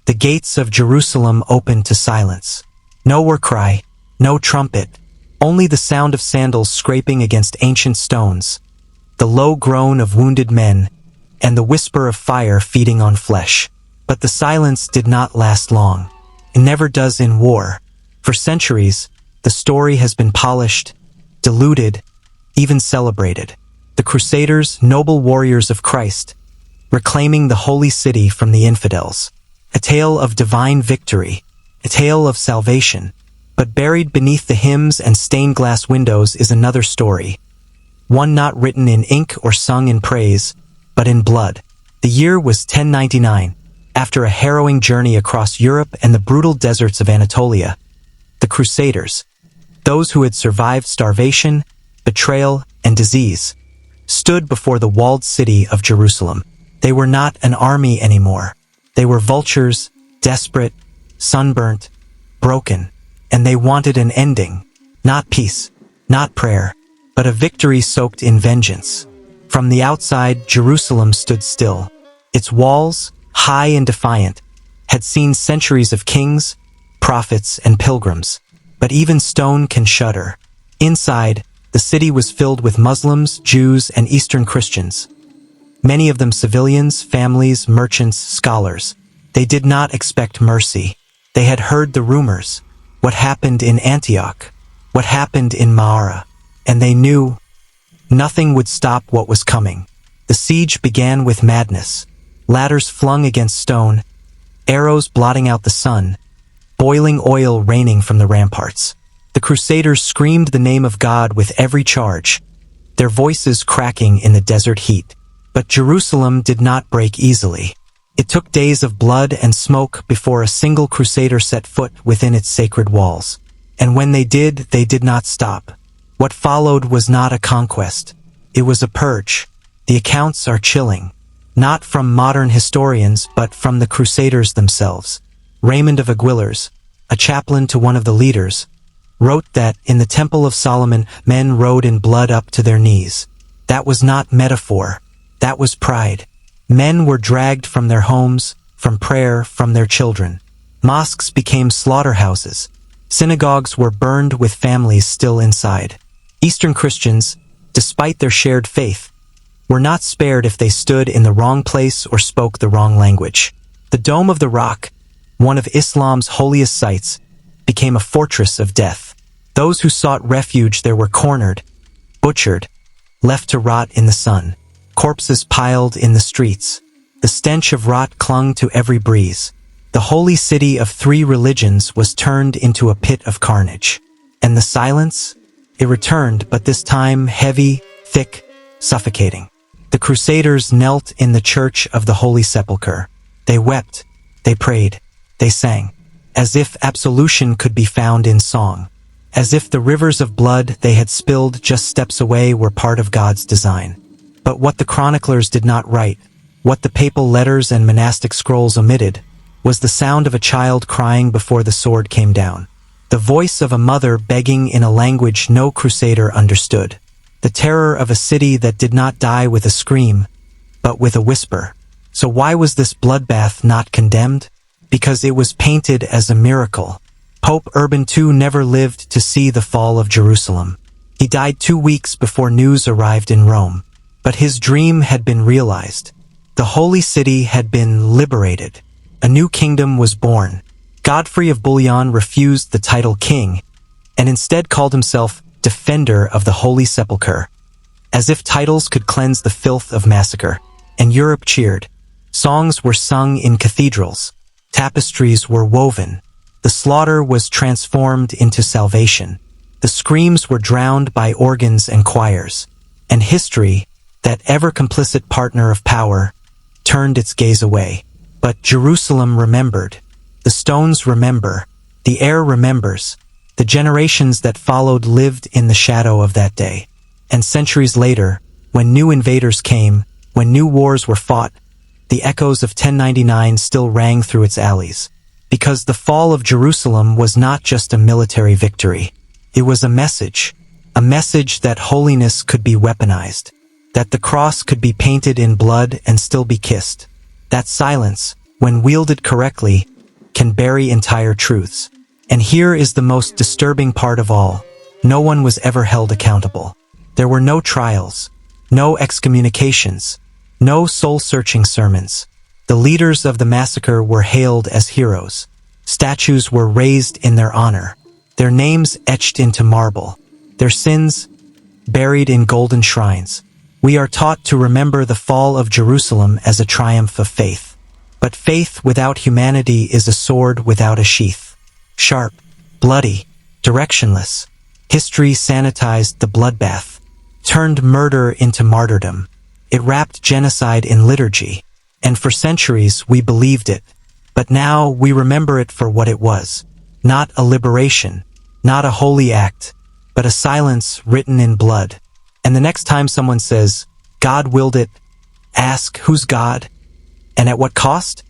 the gates of Jerusalem opened to silence. No war cry, no trumpet, only the sound of sandals scraping against ancient stones, the low groan of wounded men, and the whisper of fire feeding on flesh. But the silence did not last long. It never does in war. For centuries, the story has been polished, diluted, even celebrated. The Crusaders, noble warriors of Christ, reclaiming the holy city from the infidels. A tale of divine victory, a tale of salvation. But buried beneath the hymns and stained glass windows is another story. One not written in ink or sung in praise, but in blood. The year was 1099. After a harrowing journey across Europe and the brutal deserts of Anatolia, the Crusaders, those who had survived starvation, betrayal, and disease, stood before the walled city of Jerusalem. They were not an army anymore. They were vultures, desperate, sunburnt, broken, and they wanted an ending, not peace, not prayer, but a victory soaked in vengeance. From the outside, Jerusalem stood still. Its walls, high and defiant, had seen centuries of kings, prophets, and pilgrims. But even stone can shudder. Inside, the city was filled with Muslims, Jews, and Eastern Christians. Many of them civilians, families, merchants, scholars. They did not expect mercy. They had heard the rumors. What happened in Antioch? What happened in Massacre? And they knew nothing would stop what was coming. The siege began with madness. Ladders flung against stone, arrows blotting out the sun, boiling oil raining from the ramparts. The Crusaders screamed the name of God with every charge, their voices cracking in the desert heat. But Jerusalem did not break easily. It took days of blood and smoke before a single Crusader set foot within its sacred walls. And when they did not stop. What followed was not a conquest. It was a purge. The accounts are chilling. Not from modern historians, but from the Crusaders themselves. Raymond of Aguilars, a chaplain to one of the leaders, wrote that in the Temple of Solomon, men rode in blood up to their knees. That was not metaphor. That was pride. Men were dragged from their homes, from prayer, from their children. Mosques became slaughterhouses. Synagogues were burned with families still inside. Eastern Christians, despite their shared faith, were not spared if they stood in the wrong place or spoke the wrong language. The Dome of the Rock, one of Islam's holiest sites, became a fortress of death. Those who sought refuge there were cornered, butchered, left to rot in the sun. Corpses piled in the streets. The stench of rot clung to every breeze. The holy city of three religions was turned into a pit of carnage. And the silence? It returned, but this time heavy, thick, suffocating. The Crusaders knelt in the Church of the Holy Sepulchre. They wept, they prayed, they sang, as if absolution could be found in song, as if the rivers of blood they had spilled just steps away were part of God's design. But what the chroniclers did not write, what the papal letters and monastic scrolls omitted, was the sound of a child crying before the sword came down. The voice of a mother begging in a language no Crusader understood. The terror of a city that did not die with a scream, but with a whisper. So why was this bloodbath not condemned? Because it was painted as a miracle. Pope Urban II never lived to see the fall of Jerusalem. He died 2 weeks before news arrived in Rome. But his dream had been realized. The holy city had been liberated. A new kingdom was born. Godfrey of Bouillon refused the title king, and instead called himself defender of the Holy Sepulchre, as if titles could cleanse the filth of massacre. And Europe cheered. Songs were sung in cathedrals. Tapestries were woven. The slaughter was transformed into salvation. The screams were drowned by organs and choirs. And history, that ever-complicit partner of power, turned its gaze away. But Jerusalem remembered. The stones remember. The air remembers. The generations that followed lived in the shadow of that day. And centuries later, when new invaders came, when new wars were fought, the echoes of 1099 still rang through its alleys. Because the fall of Jerusalem was not just a military victory. It was a message that holiness could be weaponized, that the cross could be painted in blood and still be kissed, that silence, when wielded correctly, can bury entire truths. And here is the most disturbing part of all. No one was ever held accountable. There were no trials, no excommunications, no soul-searching sermons. The leaders of the massacre were hailed as heroes. Statues were raised in their honor, their names etched into marble, their sins buried in golden shrines. We are taught to remember the fall of Jerusalem as a triumph of faith. But faith without humanity is a sword without a sheath. Sharp, bloody, directionless. History sanitized the bloodbath, turned murder into martyrdom. It wrapped genocide in liturgy, and for centuries we believed it. But now we remember it for what it was. Not a liberation, not a holy act, but a silence written in blood. And the next time someone says, God willed it, ask, who's God? And at what cost?